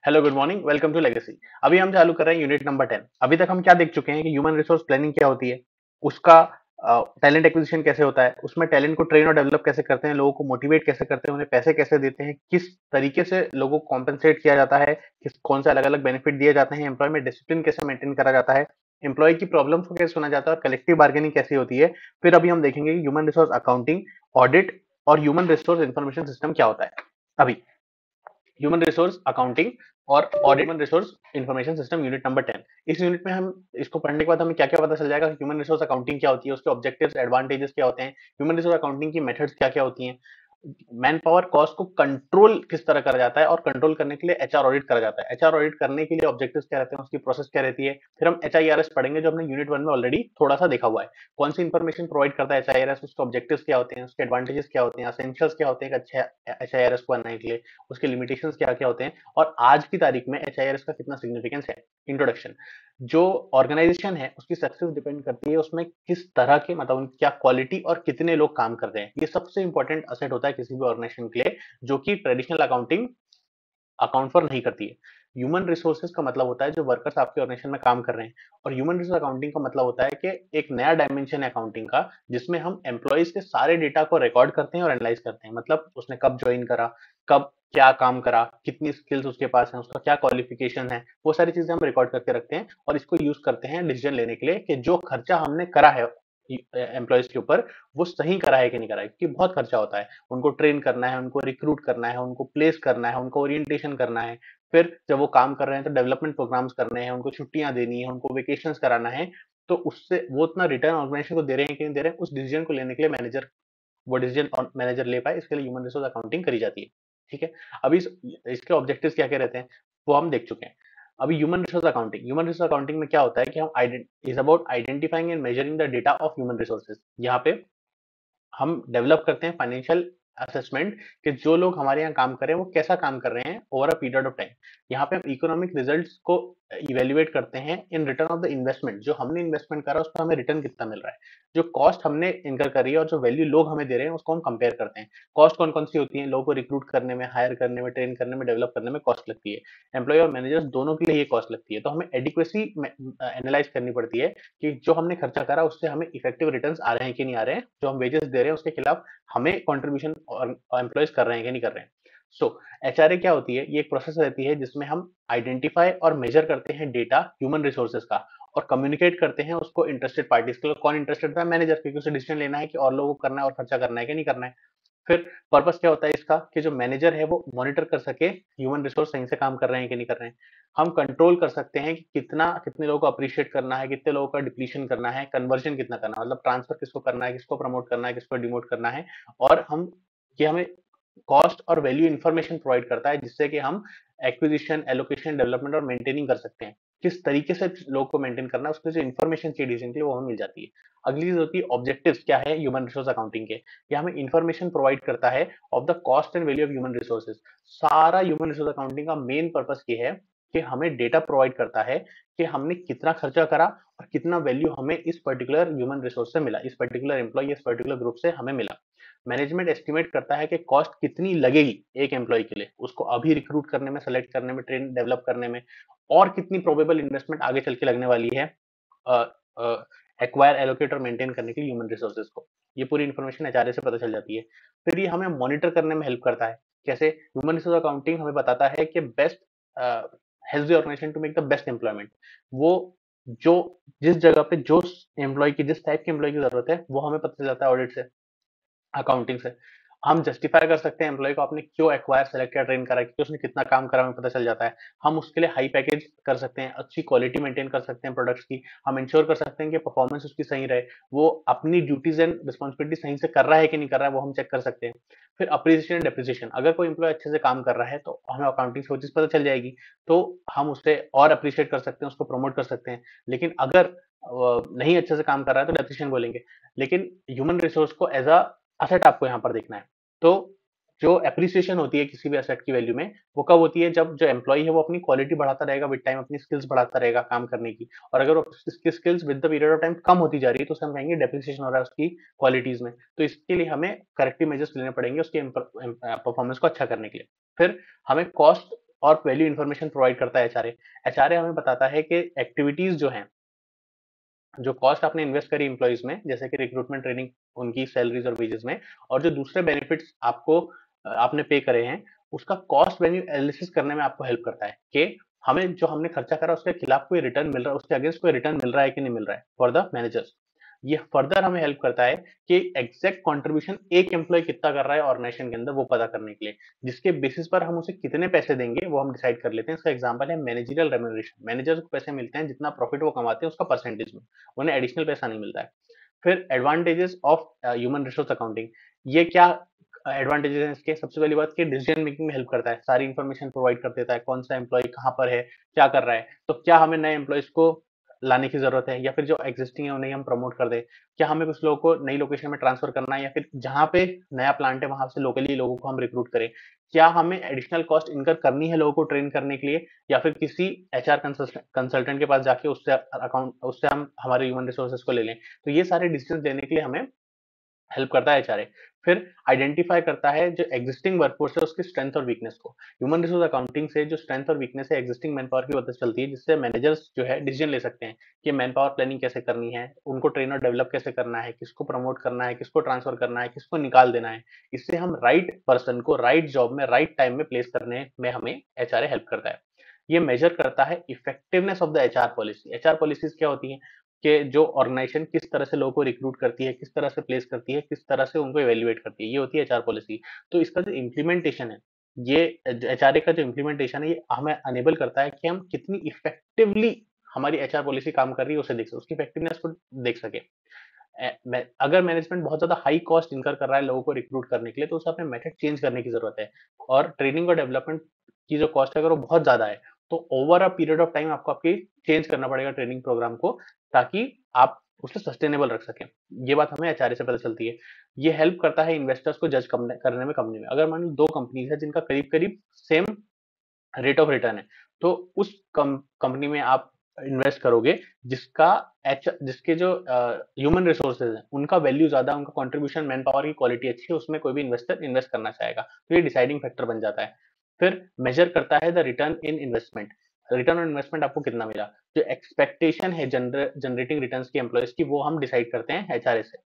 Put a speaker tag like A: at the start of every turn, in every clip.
A: Hello good morning, welcome to legacy. अभी हम चालू कर रहे हैं यूनिट नंबर 10। अभी तक हम क्या देख चुके हैं कि ह्यूमन रिसोर्स प्लानिंग क्या होती है, उसका टैलेंट एक्विजिशन कैसे होता है, उसमें टैलेंट को ट्रेन और डेवलप कैसे करते हैं, लोगों को मोटिवेट कैसे करते हैं, उन्हें पैसे कैसे देते हैं, किस तरीके से लोगों को कॉम्पेंसेट किया जाता है, किस कौन से अलग अलग बेनिफिट दिए जाते हैं, एम्प्लॉय में डिसिप्लिन कैसे मेंटेन करा जाता है, एम्प्लॉय की प्रॉब्लम्स को कैसे सुना जाता है और कलेक्टिव बार्गेनिंग कैसी होती है। फिर अभी हम देखेंगे कि ह्यूमन रिसोर्स अकाउंटिंग, ऑडिट और ह्यूमन रिसोर्स इंफॉर्मेशन सिस्टम क्या होता है। अभी ह्यूमन रिसोर्स अकाउंटिंग और audit human resource information system unit number 10। इस यूनिट में हम इसको पढ़ने के बाद हमें क्या क्या पता चल जाएगा कि ह्यूमन रिसोर्स अकाउंटिंग क्या होती है, उसके ऑब्जेक्टिव्स एडवांटेजेस क्या होते हैं, ह्यूमन रिसोर्स अकाउंटिंग की मेथड्स क्या क्या होती हैं, मैन पावर कॉस्ट को कंट्रोल किस तरह करा जाता है और कंट्रोल करने के लिए एचआर ऑडिट करा जाता है, एचआर ऑडिट करने के लिए ऑब्जेक्टिव्स क्या रहते हैं, उसकी प्रोसेस क्या रहती है। फिर हम एचआईआरएस पढ़ेंगे जो हमने यूनिट 1 में ऑलरेडी थोड़ा सा देखा हुआ है। कौन सी इंफॉर्मेशन प्रोवाइड करता है एचआईआरएस, उसके ऑब्जेक्टिव्स क्या होते हैं, उसके एडवांटेजेस क्या होते हैं, एसेंशियल्स क्या होते हैं अच्छे एचआईआरएस को बनाने के लिए, उसके लिमिटेशंस क्या क्या होते हैं और आज की तारीख में एचआईआरएस का कितना सिग्निफिकेंस है। इंट्रोडक्शन। जो ऑर्गेनाइजेशन है उसकी सक्सेस डिपेंड करती है उसमें किस तरह के मतलब क्या क्वालिटी और कितने लोग काम कर रहे हैं। ये सबसे इंपॉर्टेंट असेट होता है किसी भी ऑर्गेनाइजेशन के लिए, जो कि ट्रेडिशनल अकाउंटिंग अकाउंट फॉर नहीं करती है। ह्यूमन रिसोर्सेज का मतलब होता है जो वर्कर्स आपके ऑर्गेनाइजेशन में काम कर रहे हैं, और ह्यूमन रिसोर्स अकाउंटिंग का मतलब होता है कि एक नया डायमेंशन है अकाउंटिंग का, जिसमें हम एम्प्लॉइज के सारे डेटा को रिकॉर्ड करते हैं और एनालाइज करते हैं। मतलब उसने कब ज्वाइन करा, कब क्या काम करा, कितनी स्किल्स उसके पास है, उसका क्या क्वालिफिकेशन है, वो सारी चीजें हम रिकॉर्ड करके रखते हैं और इसको यूज करते हैं डिसीजन लेने के लिए कि जो खर्चा हमने करा है एम्प्लॉयज के ऊपर, वो सही करा है कि नहीं करा है, क्योंकि बहुत खर्चा होता है। उनको ट्रेन करना है, उनको रिक्रूट करना है, उनको प्लेस करना है, उनको ओरिएंटेशन करना है। फिर जब वो काम कर रहे हैं तो डेवलपमेंट प्रोग्राम्स करने हैं, उनको छुट्टियां देनी है, उनको वेकेशन कराना है। तो उससे वो उतना रिटर्न ऑर्गेनाइजेशन को दे रहे हैं कि नहीं दे रहे हैं, उस डिसीजन को लेने के लिए मैनेजर, वो डिसीजन मैनेजर ले पाए, इसके लिए ह्यूमन रिसोर्स अकाउंटिंग करी जाती है। ठीक है। अभी इसके ऑब्जेक्टिव्स क्या क्या रहते हैं वो हम देख चुके हैं। अभी ह्यूमन रिसोर्स अकाउंटिंग में क्या होता है कि हम is about identifying and measuring the data of human resources. यहाँ पे हम डेवलप करते हैं फाइनेंशियल असेसमेंट कि जो लोग हमारे यहाँ काम कर रहे हैं वो कैसा काम कर रहे हैं over a period of time. यहाँ पे हम इकोनॉमिक रिजल्ट्स को इवेल्युएट करते हैं in return of the investment, जो हमने इन्वेस्टमेंट करा उस पर हमें रिटर्न कितना मिल रहा है। जो कॉस्ट हमने इनकर करी है और जो वैल्यू लोग हमें दे रहे हैं उसको हम कंपेयर करते हैं। कॉस्ट कौन कौन सी होती है, लोगों को रिक्रूट करने में, हायर करने में, ट्रेन करने में, डेवलप करने में कॉस्ट लगती है। एम्प्लॉय और मैनेजर्स दोनों के लिए ये कॉस्ट लगती है, तो हमें एडिक्वेसी एनालाइज करनी पड़ती है कि जो हमने खर्चा करा उससे हमें इफेक्टिव रिटर्न्स आ रहे हैं कि नहीं आ रहे हैं, जो हम वेजेस दे रहे हैं उसके खिलाफ हमें कंट्रीब्यूशन एम्प्लॉयज कर रहे हैं कि नहीं कर रहे हैं। सो एचआरए क्या होती है, ये एक प्रोसेस रहती है जिसमें हम आइडेंटिफाई और मेजर करते हैं डेटा ह्यूमन रिसोर्सेज का और कम्युनिकेट करते हैं उसको इंटरेस्टेड पार्टीज के लिए। कौन इंटरेस्टेड था, मैनेजर, क्योंकि उसे डिसीजन लेना है कि और लोगों को करना है और खर्चा करना है कि नहीं करना है। फिर पर्पस क्या होता है इसका कि जो मैनेजर है वो मॉनिटर कर सके ह्यूमन रिसोर्स सही से काम कर रहे हैं कि नहीं कर रहे हैं। हम कंट्रोल कर सकते हैं कि कितना कितने लोगों को अप्रिशिएट करना है, कितने लोगों का डिप्लीशन करना है, कन्वर्जन कितना करना है, मतलब ट्रांसफर किसको करना है, किसको प्रमोट करना है, किसको डिमोट करना है। और हम ये हमें कॉस्ट और वैल्यू इंफॉर्मेशन प्रोवाइड करता है जिससे कि हम एक्विजिशन, एलोकेशन, डेवलपमेंट और मेंटेनिंग कर सकते हैं। किस तरीके से लोगों को मेंटेन करना है उसके जो इन्फॉर्मेशन चाहिए डिसीजन के लिए वो हमें मिल जाती है। अगली चीज होती है ऑब्जेक्टिव्स क्या है ह्यूमन रिसोर्स अकाउंटिंग के। ये हमें इंफॉर्मेशन प्रोवाइड करता है of the cost and value of human resources. सारा ह्यूमन रिसोर्स अकाउंटिंग का मेन पर्पस ये है कि हमें डेटा प्रोवाइड करता है कि हमने कितना खर्चा करा और कितना वैल्यू हमें इस पर्टिकुलर ह्यूमन रिसोर्स से मिला, इस पर्टिकुलर एम्प्लॉय, इस पर्टिकुलर ग्रुप से हमें मिला। मैनेजमेंट एस्टिमेट करता है कि कॉस्ट कितनी लगेगी एक एम्प्लॉय के लिए, उसको अभी रिक्रूट करने में, सेलेक्ट करने में, ट्रेन डेवलप करने में, और कितनी प्रोबेबल इन्वेस्टमेंट आगे चल के लगने वाली है एक्वायर, एलोकेट और मेंटेन करने के लिए ह्यूमन रिसोर्सेज को। ये पूरी इन्फॉर्मेशन एचआरए से पता चल जाती है। फिर ये हमें मॉनिटर करने में हेल्प करता है। कैसे? ह्यूमन रिसोर्स अकाउंटिंग हमें बताता है कि best help the organisation to make the best employment. वो जो जिस जगह पे जो एम्प्लॉय की, जिस टाइप के एम्प्लॉय की जरूरत है वो हमें पता चल जाता है ऑडिट से, अकाउंटिंग से। हम जस्टिफाई कर सकते हैं एम्प्लॉय को आपने क्यों एक्वायर, सेलेक्ट या ट्रेन करा, क्योंकि उसने कितना काम करा हमें पता चल जाता है। हम उसके लिए हाई पैकेज कर सकते हैं, अच्छी क्वालिटी मेंटेन कर सकते हैं प्रोडक्ट्स की। हम इंश्योर कर सकते हैं कि परफॉर्मेंस उसकी सही रहे, वो अपनी ड्यूटीज एंड रिस्पॉन्सिबिलिटी सही से कर रहा है कि नहीं कर रहा है वो हम चेक कर सकते हैं। फिर अप्रिसिएशन एंड डेप्रिसिएशन, अगर कोई एम्प्लॉय अच्छे से काम कर रहा है तो हमें अकाउंटिंग से वो चीज पता चल जाएगी, तो हम उसे और अप्रिशिएट कर सकते हैं, उसको प्रमोट कर सकते हैं। लेकिन अगर नहीं अच्छे से काम कर रहा है तो डेप्रिसिएशन बोलेंगे। लेकिन ह्यूमन रिसोर्स को एज अ असेट आपको यहाँ पर देखना है। तो जो एप्रिसिएशन होती है किसी भी एसेट की वैल्यू में, वो कब होती है? जब जो एम्प्लॉय है वो अपनी क्वालिटी बढ़ाता रहेगा विद टाइम, अपनी स्किल्स बढ़ाता रहेगा काम करने की। और अगर वो उसकी skills with the period of time कम होती जा रही है तो उसे हम कहेंगे डेप्रिसिएशन हो रहा है उसकी क्वालिटीज में। तो इसके लिए हमें करेक्टिव मेजर्स लेने पड़ेंगे उसके परफॉर्मेंस को अच्छा करने के लिए। फिर हमें कॉस्ट और वैल्यू इन्फॉर्मेशन प्रोवाइड करता है एचआरए। एचआरए हमें बताता है कि एक्टिविटीज जो हैं, जो कॉस्ट आपने इन्वेस्ट करी एम्प्लॉइज में, जैसे कि रिक्रूटमेंट, ट्रेनिंग, उनकी सैलरीज और वेजेस में, और जो दूसरे बेनिफिट्स आपको आपने पे करे हैं, उसका कॉस्ट वैल्यू एनालिसिस करने में आपको हेल्प करता है कि हमें जो हमने खर्चा करा उसके खिलाफ कोई रिटर्न मिल रहा है, उसके अगेंस्ट कोई रिटर्न मिल रहा है कि नहीं मिल रहा है फॉर द मैनेजर्स। ये फर्दर हमें हेल्प करता है कि एग्जैक्ट कंट्रीब्यूशन एक एम्प्लॉय कितना कर रहा है ऑर्गेनाइजेशन के अंदर, वो पता करने के लिए, जिसके बेसिस पर हम उसे कितने पैसे देंगे वो हम डिसाइड कर लेते हैं। इसका एग्जांपल है मैनेजरियल रेम्यूनरेशन। मैनेजर्स को पैसे मिलते हैं जितना प्रॉफिट वो कमाते हैं उसका परसेंटेज में, उन्हें एडिशनल पैसा नहीं मिलता है। फिर advantages of human resource accounting. ये क्या एडवांटेजेस हैं इसके? सबसे पहली बात कि डिसीजन मेकिंग में हेल्प करता है, सारी इंफॉर्मेशन प्रोवाइड कर देता है, कौन सा एम्प्लॉय कहाँ पर है, क्या कर रहा है, तो क्या हमें नए एम्प्लॉयज को लाने की जरूरत है, या फिर जो एग्जिस्टिंग है उन्हें हम प्रमोट कर दे, क्या हमें कुछ लोगों को नई लोकेशन में ट्रांसफर करना है, या फिर जहां पे नया प्लांट है वहां से लोकली लोगों को हम रिक्रूट करें, क्या हमें एडिशनल कॉस्ट इनकर करनी है लोगों को ट्रेन करने के लिए, या फिर किसी एचआर कंसल्टेंट के पास जाके उससे हम हमारे ह्यूमन रिसोर्सेज को ले लें। तो ये सारे डिसीजन लेने के लिए हमें हेल्प करता है एचआरए। फिर आइडेंटिफाई करता है जो एग्जिस्टिंग वर्कफोर्स है उसकी स्ट्रेंथ और वीकनेस को। ह्यूमन रिसोर्स अकाउंटिंग से जो स्ट्रेंथ और वीकनेस है एग्जिस्टिंग मैन पावर की पता चलती है, जिससे मैनेजर्स जो है डिसीजन ले सकते हैं कि मैन पावर प्लानिंग कैसे करनी है, उनको ट्रेन और डेवलप कैसे करना है, किसको प्रमोट करना है, किसको ट्रांसफर करना है, किसको निकाल देना है। इससे हम राइट पर्सन को राइट जॉब में राइट टाइम में प्लेस करने में हमें एचआरए हेल्प करता है। ये मेजर करता है effectiveness of the HR policy. HR policies क्या होती हैं कि जो ऑर्गेनाइजेशन किस तरह से लोगों को रिक्रूट करती है, किस तरह से प्लेस करती है, किस तरह से उनको इवेल्युएट करती है, ये होती है एचआर पॉलिसी। तो इसका जो इम्प्लीमेंटेशन है, ये एचआरए का जो इम्प्लीमेंटेशन है, ये हमें अनेबल करता है कि हम कितनी इफेक्टिवली हमारी एचआर पॉलिसी काम कर रही है उसे देख सके, उसकी इफेक्टिवनेस को देख सके। अगर मैनेजमेंट बहुत ज्यादा हाई कॉस्ट इनकर कर रहा है लोगों को रिक्रूट करने के लिए, तो उसे अपने मेथड चेंज करने की जरूरत है। और ट्रेनिंग और डेवलपमेंट की जो कॉस्ट है अगर वो बहुत ज्यादा है, तो over a period of time आपको आपकी चेंज करना पड़ेगा ट्रेनिंग प्रोग्राम को, ताकि आप उसे सस्टेनेबल रख सकें। ये बात हमें एचआरए से पता चलती है। ये हेल्प करता है इन्वेस्टर्स को जज करने में कंपनी में। अगर मान लो दो कंपनीज है जिनका करीब करीब सेम रेट ऑफ रिटर्न है, तो उस कंपनी में आप इन्वेस्ट करोगे जिसका जिसके जो ह्यूमन रिसोर्सेज है उनका वैल्यू ज्यादा, उनका कंट्रीब्यूशन, मैन पावर की क्वालिटी अच्छी है, उसमें कोई भी इन्वेस्टर इन्वेस्ट करना चाहेगा। तो ये डिसाइडिंग फैक्टर बन जाता है। फिर मेजर करता है the return in investment. Return on investment आपको कितना मिला, जो एक्सपेक्टेशन है जनरेटिंग रिटर्न्स की एम्प्लॉयज की, वो हम डिसाइड करते हैं एचआरए से।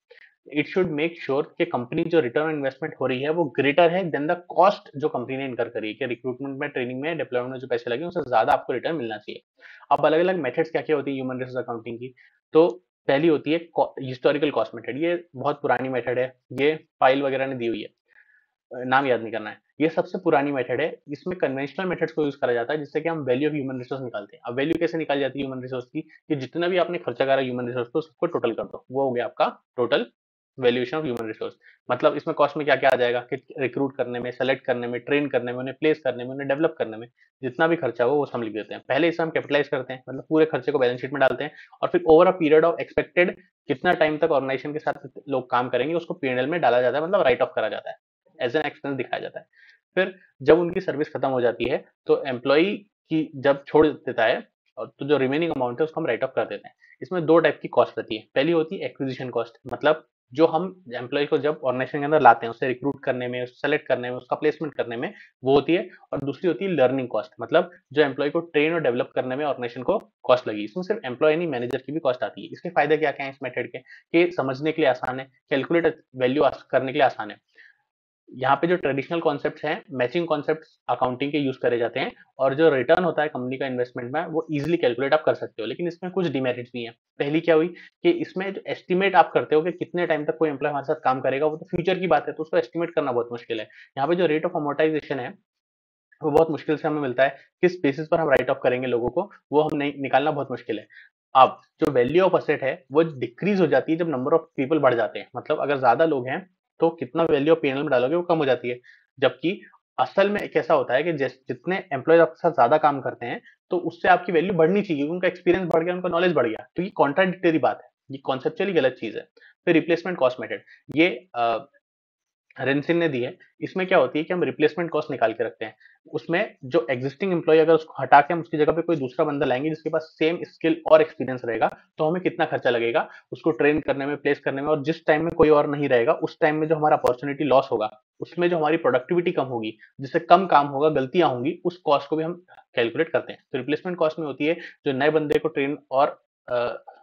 A: इट शुड मेक श्योर कि कंपनी जो रिटर्न ऑन इन्वेस्टमेंट हो रही है वो ग्रेटर है देन द कॉस्ट जो कंपनी ने इनकर करी है, कि रिक्रूटमेंट में, ट्रेनिंग में, डिप्लॉयमेंट में जो पैसे लगे उससे ज्यादा आपको रिटर्न मिलना चाहिए। अब अलग अलग मेथड्स क्या क्या होती है ह्यूमन रिसोर्स अकाउंटिंग की। तो पहली होती है हिस्टोरिकल कॉस्ट मेथड। ये बहुत पुरानी मेथड है, ये फाइल वगैरह ने दी हुई है, नाम याद नहीं करना है। ये सबसे पुरानी मेथड है। इसमें कन्वेंशनल मेथड्स को यूज करा जाता है जिससे कि हम वैल्यू ऑफ ह्यूमन रिसोर्स निकालते हैं। अब वैल्यू कैसे निकाली जाती है ह्यूमन रिसोर्स की, कि जितना भी आपने खर्चा करा ह्यूमन रिसोर्स को सबको टोटल कर दो, वो हो गया आपका total valuation of human resource. मतलब इसमें कॉस्ट में क्या क्या आ जाएगा कि रिक्रूट करने में, सेलेक्ट करने में, ट्रेन करने में, उन्हें प्लेस करने में, उन्हें डेवलप करने में जितना भी खर्चा हो वो हम लिख देते हैं। पहले इसे हम कैपिटलाइज करते हैं, मतलब पूरे खर्चे को बैलेंस शीट में डालते हैं, और फिर over a period of expected कितना टाइम तक ऑर्गेनाइजेशन के साथ लोग काम करेंगे उसको पीएनएल में डाला जाता है, मतलब राइट ऑफ करा जाता है, एज एन एक्सपेंस दिखाया जाता है। फिर जब उनकी सर्विस खत्म हो जाती है तो एम्प्लॉय की जब छोड़ देता है, तो जो रिमेनिंग अमाउंट है उसको हम राइट ऑफ कर देते हैं। इसमें दो टाइप की कॉस्ट रहती है। पहली होती है एक्विजिशन कॉस्ट, मतलब जो हम एम्प्लॉय को जब ऑर्गेनाइजेशन के अंदर लाते हैं, उसे रिक्रूट करने में, सेलेक्ट करने में, उसका प्लेसमेंट करने में, वो होती है। और दूसरी होती है लर्निंग कॉस्ट, मतलब जो एम्प्लॉय को ट्रेन और डेवलप करने में ऑर्गेनाइजेशन को कॉस्ट लगी। इसमें सिर्फ एम्प्लॉय नहीं, मैनेजर की भी कॉस्ट आती है। इसके फायदे क्या क्या है इस मेथड के, कि समझने के लिए आसान है, कैलकुलेट वैल्यू करने के लिए आसान है। यहाँ पे जो ट्रेडिशनल कॉन्सेप्ट्स हैं, मैचिंग कॉन्सेप्ट्स अकाउंटिंग के यूज करे जाते हैं, और जो रिटर्न होता है कंपनी का इन्वेस्टमेंट में वो इजीली कैलकुलेट आप कर सकते हो। लेकिन इसमें कुछ डिमेरिट्स भी हैं। पहली क्या हुई कि इसमें जो एस्टिमेट आप करते हो कि कितने टाइम तक कोई एम्प्लॉय हमारे साथ काम करेगा, वो तो फ्यूचर की बात है, तो उसको एस्टिमेट करना बहुत मुश्किल है। यहाँ पे जो रेट ऑफ अमोर्टाइजेशन है वो बहुत मुश्किल से हमें मिलता है। किस बेसिस पर हम राइट ऑफ करेंगे लोगों को, वो हम नहीं निकालना बहुत मुश्किल है। अब जो वैल्यू ऑफ असेट है वो डिक्रीज हो जाती है जब नंबर ऑफ पीपल बढ़ जाते हैं। मतलब अगर ज्यादा लोग हैं तो कितना वैल्यू ऑफ पीएनएल में डालोगे वो कम हो जाती है। जबकि असल में कैसा होता है कि जितने एम्प्लॉय आपके साथ ज्यादा काम करते हैं, तो उससे आपकी वैल्यू बढ़नी चाहिए, क्योंकि उनका एक्सपीरियंस बढ़ गया, उनका नॉलेज बढ़ गया। तो ये कॉन्ट्राडिक्टरी बात है, ये कॉन्सेप्चुअली गलत चीज है। फिर रिप्लेसमेंट कॉस्ट मेथड, ये रेंसिन ने दी है, इसमें क्या होती है कि हम रिप्लेसमेंट कॉस्ट निकाल के रखते हैं। उसमें जो एग्जिस्टिंग एम्प्लॉय अगर उसको हटा के हम उसकी जगह पे कोई दूसरा बंदा लाएंगे जिसके पास सेम स्किल और एक्सपीरियंस रहेगा, तो हमें कितना खर्चा लगेगा उसको ट्रेन करने में, प्लेस करने में, और जिस टाइम में कोई और नहीं रहेगा उस टाइम में जो हमारा अपॉर्चुनिटी लॉस होगा, उसमें जो हमारी प्रोडक्टिविटी कम होगी, जिससे कम काम होगा, गलतियां होंगी, उस कॉस्ट को भी हम कैलकुलेट करते हैं। तो रिप्लेसमेंट कॉस्ट में होती है जो नए बंदे को ट्रेन और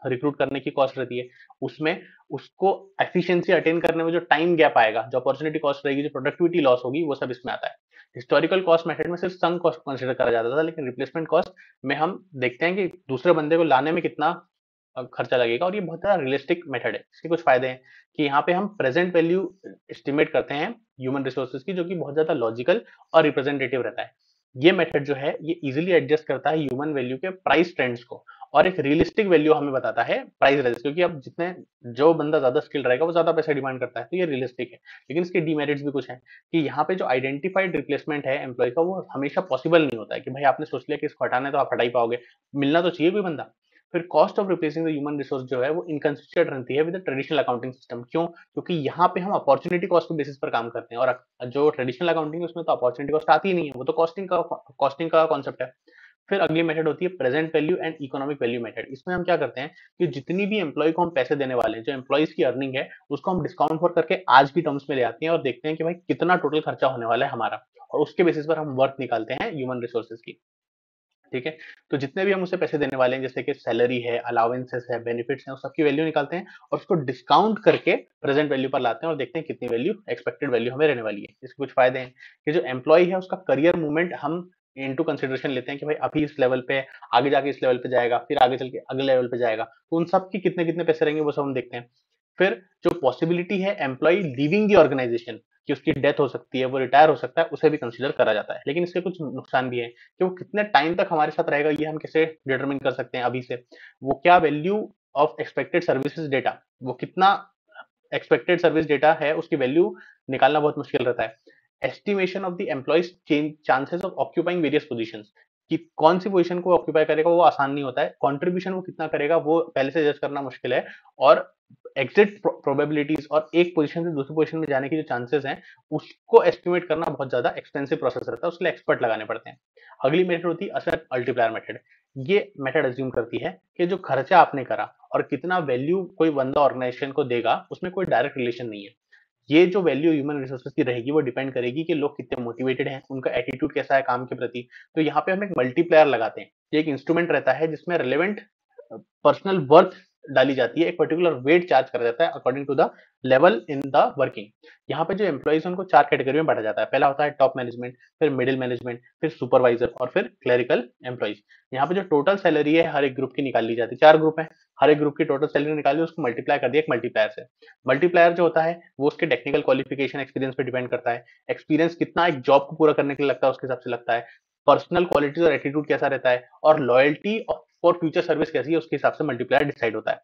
A: रिक्रूट करने की कॉस्ट रहती है, उसमें उसको एफिशिएंसी अटेन करने में जो टाइम गैप आएगा, जो अपॉर्चुनिटी कॉस्ट रहेगी, जो प्रोडक्टिविटी लॉस होगी, वो सब इसमें आता है। हिस्टोरिकल कॉस्ट मेथड में सिर्फ संक कॉस्ट कंसिडर करा जाता था, लेकिन रिप्लेसमेंट कॉस्ट में हम देखते हैं कि दूसरे बंदे को लाने में कितना खर्चा लगेगा, और ये बहुत ज्यादा रियलिस्टिक मेथड है। इसके कुछ फायदे हैं कि यहाँ पे हम प्रेजेंट वैल्यू एस्टिमेट करते हैं ह्यूमन रिसोर्सेज की, जो कि बहुत ज्यादा लॉजिकल और रिप्रेजेंटेटिव रहता है। ये मेथड जो है ये इजीली एडजस्ट करता है ह्यूमन वैल्यू के प्राइस ट्रेंड्स को, और एक रियलिस्टिक वैल्यू हमें बताता है प्राइस रेंज, क्योंकि अब जितने जो बंदा ज्यादा स्किल रहेगा वो ज्यादा पैसा डिमांड करता है, तो ये रियलिस्टिक है। लेकिन इसके डीमेरिट्स भी कुछ हैं कि यहाँ पे जो आइडेंटिफाइड रिप्लेसमेंट है एम्प्लॉय का, वो हमेशा पॉसिबल नहीं होता है कि भाई आपने सोच लिया कि इसको हटाना है तो आप हटा ही पाओगे, मिलना तो चाहिए कोई बंदा। फिर cost of replacing the human resource जो है वो इनकंसिस्टेंट रहती है विद ट्रेडिशनल अकाउंटिंग सिस्टम। क्यों? क्योंकि यहाँ पे हम अपॉर्चुनिटी कॉस्ट के बेसिस पर काम करते हैं, और जो ट्रेडिशनल अकाउंटिंग है उसमें तो अपॉर्चुनिटी कॉस्ट आती ही नहीं है, वो तो कॉस्टिंग का कॉन्सेप्ट है। फिर अगली मेथड होती है present value and economic value method. इसमें हम क्या करते हैं कि जितनी भी एम्प्लॉय को हम पैसे देने वाले हैं, जो एम्प्लॉइज की अर्निंग है, उसको हम डिस्काउंट फॉर करके आज की टर्म्स में ले आते हैं और देखते हैं कि भाई कितना टोटल खर्चा होने वाला है हमारा, और उसके बेसिस पर हम वर्थ निकालते हैं ह्यूमन रिसोर्सेज की। ठीक है? तो जितने भी हम उसे पैसे देने वाले हैं, जैसे कि सैलरी है, अलाउंसेस है, बेनिफिट्स हैं, उस सबकी वैल्यू निकालते हैं और उसको डिस्काउंट करके प्रेजेंट वैल्यू पर लाते हैं और देखते हैं कितनी वैल्यू, एक्सपेक्टेड वैल्यू हमें रहने वाली है। इसके कुछ फायदे हैं कि जो एम्प्लॉय है उसका करियर मूवमेंट हम इनटू कंसिडरेशन लेते हैं कि भाई अभी इस लेवल पे, आगे जाके इस लेवल पे जाएगा, फिर आगे चल के अगले लेवल पे जाएगा, तो उन सब की कितने कितने पैसे रहेंगे वो सब हम देखते हैं। फिर जो पॉसिबिलिटी है एम्प्लॉय लिविंग द ऑर्गेनाइजेशन, कि उसकी डेथ हो सकती है, वो रिटायर हो सकता है, उसे भी कंसिडर करा जाता है। लेकिन इसके कुछ नुकसान भी है कि वो कितने टाइम तक हमारे साथ रहेगा ये हम कैसे डिटरमिन कर सकते हैं अभी से। वो क्या value of expected services data, वो कितना एक्सपेक्टेड सर्विस डेटा है, उसकी वैल्यू निकालना बहुत मुश्किल रहता है। Estimation of the employees chances of occupying various positions, कि कौन सी पोजीशन को ऑक्यूपाई करेगा वो आसान नहीं होता है, कंट्रीब्यूशन वो कितना करेगा वो पहले से जज करना मुश्किल है, और एग्जिट प्रोबेबिलिटीज और एक पोजीशन से दूसरी पोजीशन में जाने की जो चांसेस हैं उसको एस्टिमेट करना बहुत ज्यादा एक्सपेंसिव प्रोसेस रहता है, उसके लिए एक्सपर्ट लगाने पड़ते हैं। अगली मेथड होती है असेट मल्टीप्लायर मेथड। ये मेथड अज्यूम करती है कि जो खर्चा आपने करा और कितना वैल्यू कोई बंदा ऑर्गेनाइजेशन को देगा उसमें कोई डायरेक्ट रिलेशन नहीं है। ये जो वैल्यू ह्यूमन रिसोर्सेज की रहेगी वो डिपेंड करेगी कि लोग कितने मोटिवेटेड हैं, उनका एटीट्यूड कैसा है काम के प्रति। तो यहाँ पे हम एक मल्टीप्लायर लगाते हैं। ये एक इंस्ट्रूमेंट रहता है जिसमें रिलेवेंट पर्सनल वर्थ डाली जाती है, एक पर्टिकुलर वेट चार्ज करा जाता है according to the level in the working. यहाँ पे जो एम्प्लॉइज उनको 4 कैटेगरी में बांटा जाता है। पहला होता है टॉप मैनेजमेंट, फिर मिडिल मैनेजमेंट, फिर सुपरवाइजर और फिर क्लरिकल एम्प्लॉइज। यहाँ पे जो टोटल सैलरी है हर एक ग्रुप की निकाल ली जाती है। 4 ग्रुप है, हर एक ग्रुप की टोटल सैलरी निकाली, उसको मल्टीप्लाई कर दिया एक मल्टीप्लायर से। मल्टीप्लायर जो होता है वो उसके टेक्निकल क्वालिफिकेशन, एक्सपीरियंस पे डिपेंड करता है। एक्सपीरियंस कितना एक जॉब को पूरा करने के लिए लगता है उसके हिसाब से लगता है। पर्सनल क्वालिटीज और एटीट्यूड कैसा रहता है, और लॉयल्टी फॉर फ्यूचर सर्विस कैसी है, उसके हिसाब से मल्टीप्लायर डिसाइड होता है।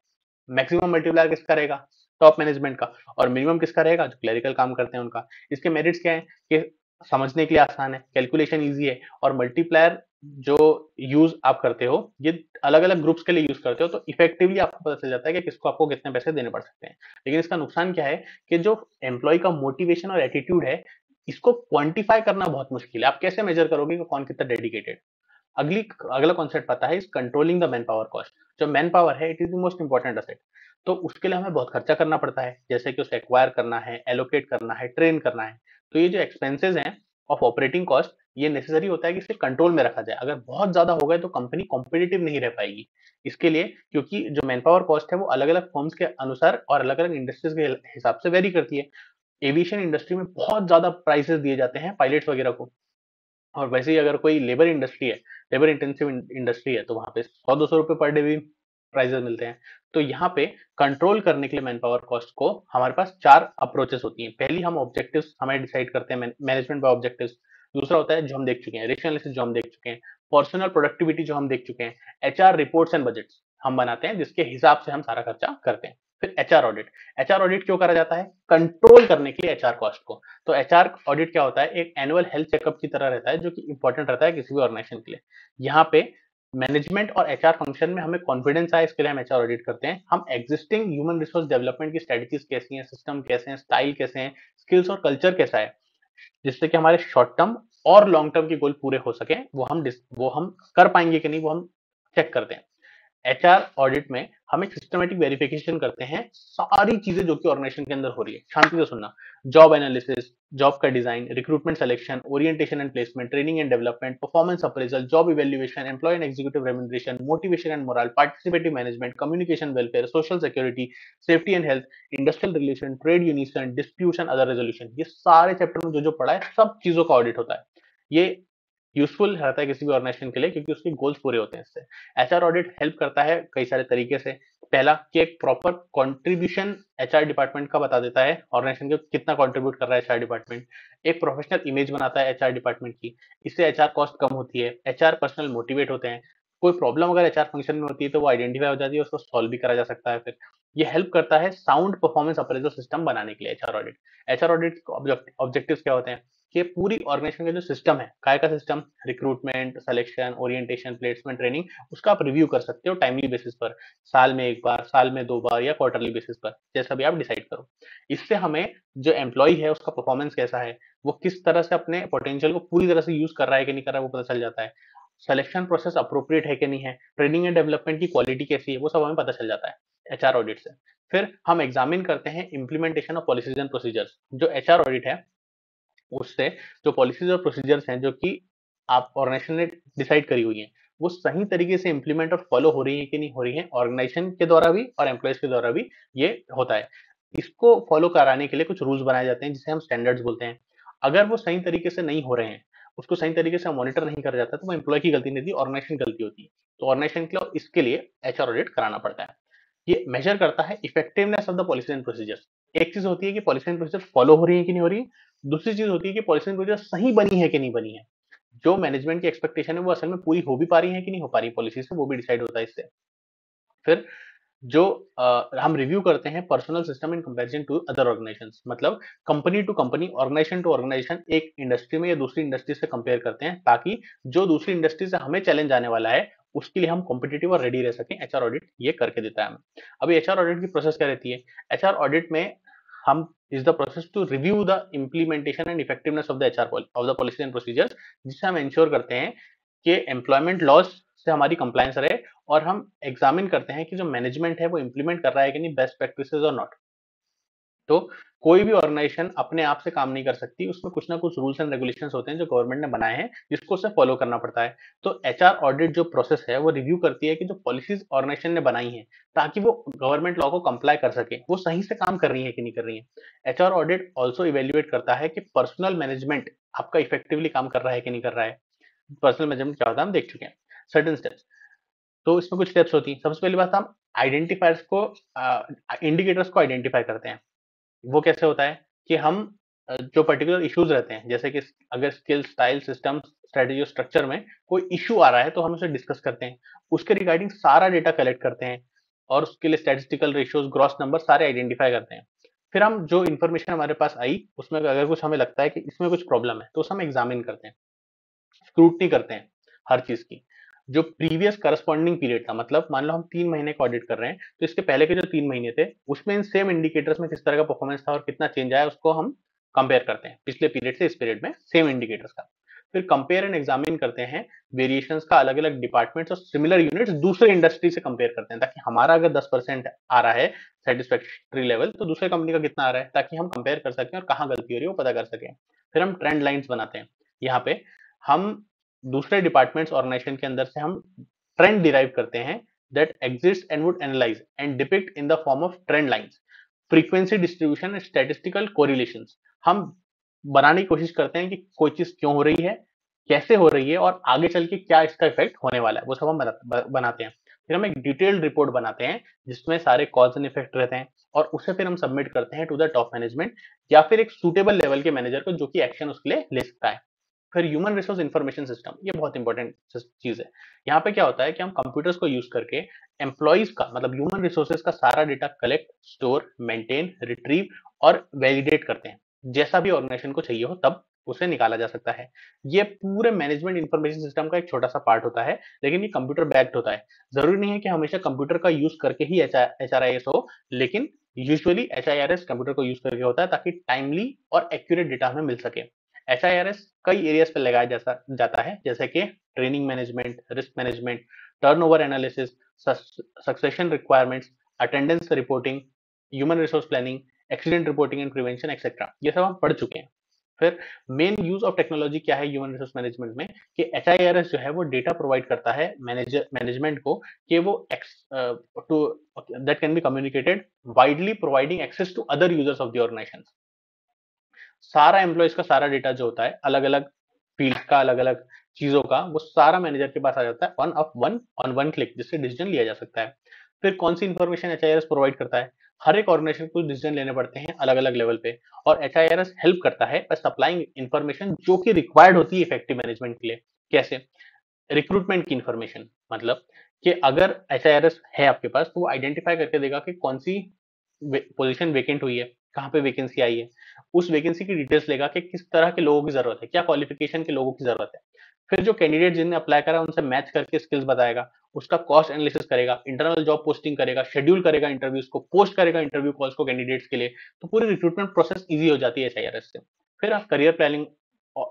A: मैक्सिमम मल्टीप्लायर किसका रहेगा? टॉप मैनेजमेंट का। और मिनिमम किसका रहेगा? जो क्लरिकल काम करते हैं उनका। इसके मेरिट्स क्या है कि समझने के लिए आसान है, कैलकुलेशन ईजी है, और मल्टीप्लायर जो यूज आप करते हो ये अलग अलग ग्रुप्स के लिए यूज करते हो, तो इफेक्टिवली आपको पता चल जाता है कि किसको आपको कितने पैसे देने पड़ सकते हैं। लेकिन इसका नुकसान क्या है कि जो एम्प्लॉय का मोटिवेशन और एटीट्यूड है, इसको क्वांटिफाई करना बहुत मुश्किल है। आप कैसे मेजर करोगे कि कौन कितना डेडिकेटेड? अगला कॉन्सेप्ट आता है इस controlling the man power cost. जो मैन पावर है it is the most important asset. तो उसके लिए हमें बहुत खर्चा करना पड़ता है, जैसे कि उसे एक्वायर करना है, एलोकेट करना है, ट्रेन करना है। तो ये जो एक्सपेंसेस हैं ऑफ ऑपरेटिंग कॉस्ट, ये नेसेसरी होता है कि इसे कंट्रोल में रखा जाए। अगर बहुत ज्यादा हो गए तो कंपनी कॉम्पिटिटिव नहीं रह पाएगी। इसके लिए, क्योंकि जो मैन पावर कॉस्ट है वो अलग अलग फर्म्स के अनुसार और अलग अलग इंडस्ट्रीज के हिसाब से वेरी करती है। एविएशन इंडस्ट्री में बहुत ज्यादा प्राइसेस दिए जाते हैं पायलट्स वगैरह को, और वैसे ही अगर कोई लेबर इंडस्ट्री है, लेबर इंटेंसिव इंडस्ट्री है, तो वहां पे 100-200 रुपए पर डे भी प्राइजेस मिलते हैं। तो यहाँ पे कंट्रोल करने के लिए मैन पावर कॉस्ट को हमारे पास 4 अप्रोचेस होती हैं। पहली, हम ऑब्जेक्टिव्स हमें डिसाइड करते हैं, मैनेजमेंट बाय ऑब्जेक्टिव्स। दूसरा होता है जो हम देख चुके हैं, रेशियो एनालिसिस जो हम देख चुके हैं, पर्सनल प्रोडक्टिविटी जो हम देख चुके हैं, एचआर रिपोर्ट्स एंड बजट्स हम बनाते हैं जिसके हिसाब से हम सारा खर्चा करते हैं। फिर एचआर ऑडिट। एचआर ऑडिट क्यों करा जाता है? कंट्रोल करने के लिए एचआर कॉस्ट को। तो एचआर ऑडिट क्या होता है? एक एनुअल हेल्थ चेकअप की तरह रहता है, जो कि इंपॉर्टेंट रहता है किसी भी ऑर्गेनाइजेशन के लिए। यहाँ पे मैनेजमेंट और एचआर फंक्शन में हमें कॉन्फिडेंस आए, इसके लिए हम एचआर ऑडिट करते हैं। हम एग्जिस्टिंग ह्यूमन रिसोर्स डेवलपमेंट की स्ट्रेटजीज कैसी हैं, सिस्टम कैसे हैं, स्टाइल कैसे हैं, स्किल्स और कल्चर कैसा है, जिससे कि हमारे शॉर्ट टर्म और लॉन्ग टर्म के गोल पूरे हो सके, वो हम कर पाएंगे कि नहीं, वो हम चेक करते हैं। एचआर ऑडिट में हम एक सिस्टमेटिक वेरिफिकेशन करते हैं सारी चीजें जो कि ऑर्गेनाइजेशन के अंदर हो रही है। शांति से सुनना। जॉब एनालिसिस, जॉब का design, recruitment selection, orientation and placement, training and development, performance appraisal, job evaluation, employee and executive remuneration, motivation and morale, participative management, communication welfare, social security, safety and health, industrial relation, trade union, dispute, other resolution. ये सारे chapter में जो जो पढ़ा है सब चीजों का ऑडिट होता है। ये यूजफुल रहता है किसी भी ऑर्गेनाइजेशन के लिए, क्योंकि उसके गोल्स पूरे होते हैं इससे। एचआर ऑडिट हेल्प करता है कई सारे तरीके से। पहला कि एक प्रॉपर कंट्रीब्यूशन एचआर डिपार्टमेंट का बता देता है, ऑर्गेनाइजेशन के कितना कंट्रीब्यूट कर रहा है एचआर डिपार्टमेंट। एक प्रोफेशनल इमेज बनाता है एचआर डिपार्टमेंट की, इससे एचआर कॉस्ट कम होती है, एचआर पर्सनल मोटिवेट होते हैं। कोई प्रॉब्लम अगर एचआर फंक्शन में होती है तो वो आइडेंटिफाई हो जाती है, उसको सॉल्व भी करा जा सकता है। फिर ये हेल्प करता है साउंड परफॉर्मेंस अप्रेजल सिस्टम बनाने के लिए HR audit. HR audit objectives क्या होते हैं कि पूरी ऑर्गेनाइजेशन का जो सिस्टम है, काय का system, recruitment, selection, orientation, placement, training, उसका आप रिव्यू कर सकते हो टाइमली बेसिस पर, साल में एक बार, साल में 2 बार या क्वार्टरली बेसिस पर, जैसा भी आप डिसाइड करो। इससे हमें जो एम्प्लॉय है उसका परफॉर्मेंस कैसा है, वो किस तरह से अपने पोटेंशियल को पूरी तरह से यूज कर रहा है कि नहीं कर रहा है, वो पता चल जाता है। सिलेक्शन प्रोसेस अप्रोप्रिएट है कि नहीं है, ट्रेनिंग एंड डेवलपमेंट की क्वालिटी कैसी है, वो सब हमें पता चल जाता है एचआर ऑडिट से। फिर हम एग्जामिन करते हैं implementation of policies and procedures. जो एचआर ऑडिट है उससे जो पॉलिसीज और प्रोसीजर्स हैं जो कि आप ऑर्गेनाइजेशन ने डिसाइड करी हुई हैं, वो सही तरीके से इंप्लीमेंट और फॉलो हो रही है कि नहीं हो रही है, ऑर्गेनाइजेशन के द्वारा भी और एम्प्लॉयज के द्वारा भी ये होता है। इसको फॉलो कराने के लिए कुछ रूल्स बनाए जाते हैं जिसे हम स्टैंडर्ड्स बोलते हैं। अगर वो सही तरीके से नहीं हो रहे हैं, उसको सही तरीके से मॉनिटर नहीं कर जाता, तो वो एम्प्लॉय की गलती नहीं थी, ऑर्गेनाइजेशन की गलती होती है। तो ऑर्गेनाइजेशन के लिए इसके लिए एचआर ऑडिट कराना पड़ता है। ये मेजर करता है effectiveness of the policy and procedures. एक चीज होती है कि पॉलिसी एंड प्रोसीजर फॉलो हो रही है कि नहीं हो रही है, दूसरी चीज होती है कि पॉलिसी एंड प्रोसीजर सही बनी है कि नहीं बनी है, जो मैनेजमेंट की एक्सपेक्टेशन है वो असल में पूरी हो भी पा रही है कि नहीं हो पा रही पॉलिसी से, वो भी डिसाइड होता है इससे। फिर जो हम रिव्यू करते हैं personal system in comparison to other organisations, मतलब company to company, organisation to organisation, एक इंडस्ट्री में या दूसरी इंडस्ट्री से कंपेयर करते हैं, ताकि जो दूसरी इंडस्ट्री से हमें चैलेंज आने वाला है उसके लिए हम कॉम्पिटिटिव और रेडी रह सकें। एचआर ऑडिट ये करके देता है हमें। अभी एचआर ऑडिट की प्रोसेस क्या रहती है? एचआर ऑडिट में हम is the process to review the implementation and effectiveness of the HR of the policy and procedures, जिससे हम इंश्योर करते हैं कि एम्प्लॉयमेंट लॉज से हमारी कंप्लायंस रहे, और हम एग्जामिन करते हैं कि जो मैनेजमेंट है वो इंप्लीमेंट कर रहा है कि नहीं बेस्ट प्रैक्टिसेस और नॉट। तो कोई भी ऑर्गेनाइजेशन अपने आप से काम नहीं कर सकती, उसमें कुछ ना कुछ रूल्स एंड रेगुलेशंस होते हैं जो गवर्नमेंट ने बनाए हैं, जिसको उसे फॉलो करना पड़ता है। तो एचआर ऑडिट जो प्रोसेस है वो रिव्यू करती है कि जो पॉलिसीज ऑर्गेनाइजेशन ने बनाई हैं ताकि वो गवर्नमेंट लॉ को कंप्लाई कर सके, वो सही से काम कर रही है कि नहीं कर रही है। एचआर ऑडिट ऑल्सो इवेल्युएट करता है कि पर्सनल मैनेजमेंट आपका इफेक्टिवली काम कर रहा है कि नहीं कर रहा है। पर्सनल मैनेजमेंट क्या होता है हम देख चुके हैं। सर्टेन स्टेप्स, तो इसमें कुछ स्टेप्स होती हैं। सबसे पहली बात, हम आइडेंटिफायर्स को इंडिकेटर्स को आइडेंटिफाई करते हैं। वो कैसे होता है कि हम जो पर्टिकुलर इश्यूज रहते हैं, जैसे कि अगर स्किल, स्टाइल, सिस्टम, स्ट्रेटेजी और स्ट्रक्चर में कोई इशू आ रहा है तो हम उसे डिस्कस करते हैं, उसके रिगार्डिंग सारा डेटा कलेक्ट करते हैं, और उसके लिए स्टैटिस्टिकल रेशियोज, ग्रॉस नंबर सारे आइडेंटिफाई करते हैं। फिर हम जो इन्फॉर्मेशन हमारे पास आई उसमें अगर कुछ हमें लगता है कि इसमें कुछ प्रॉब्लम है तो उसे हम एग्जामिन करते हैं, स्क्रूटनी करते हैं हर चीज की। जो प्रीवियस करस्पॉन्डिंग पीरियड था, मतलब मान लो हम 3 महीने का ऑडिट कर रहे हैं, तो इसके पहले के जो 3 महीने थे उसमें इन सेम इंडिकेटर्स में किस तरह का परफॉर्मेंस था और कितना चेंज आया, उसको हम कंपेयर करते हैं पिछले पीरियड से इस पीरियड में सेम इंडिकेटर्स का। फिर कंपेयर एंड एग्जामिन करते हैं वेरिएशंस का, अलग अलग डिपार्टमेंट्स और सिमिलर यूनिट्स दूसरे इंडस्ट्री से कंपेयर करते हैं, ताकि हमारा अगर 10% आ रहा है सेटिस्फैक्ट्री लेवल, तो दूसरे कंपनी का कितना आ रहा है, ताकि हम कंपेयर कर सकें और कहाँ गलती हो रही है वो पता कर सकें। फिर हम ट्रेंड लाइन्स बनाते हैं। यहाँ पे हम दूसरे डिपार्टमेंट्स ऑर्गेनाइजेशन के अंदर से हम ट्रेंड डिराइव करते हैं that exist and would analyse and depict in the form of trend lines, frequency distribution, statistical correlations. हम बनाने की कोशिश करते हैं कि कोई चीज क्यों हो रही है, कैसे हो रही है, और आगे चल के क्या इसका इफेक्ट होने वाला है, वो सब हम बनाते हैं। फिर हम एक डिटेल्ड रिपोर्ट बनाते हैं जिसमें सारे कॉज एंड इफेक्ट रहते हैं, और उसे फिर हम सबमिट करते हैं टू द टॉप मैनेजमेंट या फिर एक सुटेबल लेवल के मैनेजर को जो कि एक्शन उसके लिए ले सकता है। फिर ह्यूमन रिसोर्स इंफॉर्मेशन सिस्टम, ये बहुत इंपॉर्टेंट चीज है। यहाँ पे क्या होता है कि हम कंप्यूटर्स को यूज करके एम्प्लॉइज का, मतलब ह्यूमन रिसोर्सेज का सारा data collect, store, maintain, retrieve और वैलिडेट करते हैं, जैसा भी ऑर्गेनाइजेशन को चाहिए हो तब उसे निकाला जा सकता है। ये पूरे मैनेजमेंट इंफॉर्मेशन सिस्टम का एक छोटा सा पार्ट होता है, लेकिन ये कंप्यूटर बैक्ड होता है। जरूरी नहीं है कि हमेशा कंप्यूटर का यूज करके ही HRIS हो, लेकिन यूजुअली HIRS कंप्यूटर को यूज करके होता है ताकि टाइमली और एक्यूरेट डेटा हमें मिल सके। HIRS कई एरियाज पे लगाया जाता है, जैसे कि training management, risk management, turnover analysis, succession requirements, attendance reporting, human resource planning, accident reporting and prevention etcetera. ये सब हम पढ़ चुके हैं। फिर मेन यूज ऑफ टेक्नोलॉजी क्या है ह्यूमन रिसोर्स मैनेजमेंट में, कि HIRS जो है वो डेटा प्रोवाइड करता है मैनेजमेंट को, कि वो to that can be communicated widely, providing access to other users of the organization. सारा एम्प्लॉयज का सारा डेटा जो होता है, अलग अलग फील्ड का, अलग अलग चीजों का, वो सारा मैनेजर के पास आ जाता है ऑन वन क्लिक, जिससे डिसीजन लिया जा सकता है। फिर कौन सी इंफॉर्मेशन HIRS प्रोवाइड करता है? हर एक ऑर्गेनाइजेशन को डिसीजन लेने पड़ते हैं अलग अलग लेवल पे, और HIRS हेल्प करता है बाय सप्लाइंग इंफॉर्मेशन जो कि रिक्वायर्ड होती है इफेक्टिव मैनेजमेंट के लिए। कैसे? रिक्रूटमेंट की इंफॉर्मेशन, मतलब कि अगर HIRS है आपके पास, तो वो आइडेंटिफाई करके देगा कि कौन सी पोजीशन वेकेंट हुई है, कहाँ पे वैकेंसी आई है, उस वैकेंसी की डिटेल्स लेगा कि किस तरह के लोगों की जरूरत है, क्या क्वालिफिकेशन के लोगों की जरूरत है। फिर जो कैंडिडेट जिन्हें अप्लाई करा उनसे मैच करके स्किल्स बताएगा, उसका कॉस्ट एनालिसिस करेगा, इंटरनल जॉब पोस्टिंग करेगा, शेड्यूल करेगा इंटरव्यूज को, पोस्ट करेगा इंटरव्यू कॉल्स को कैंडिडेट्स के लिए। तो पूरी रिक्रूटमेंट प्रोसेस ईजी हो जाती है HIRS से। फिर आप करियर प्लानिंग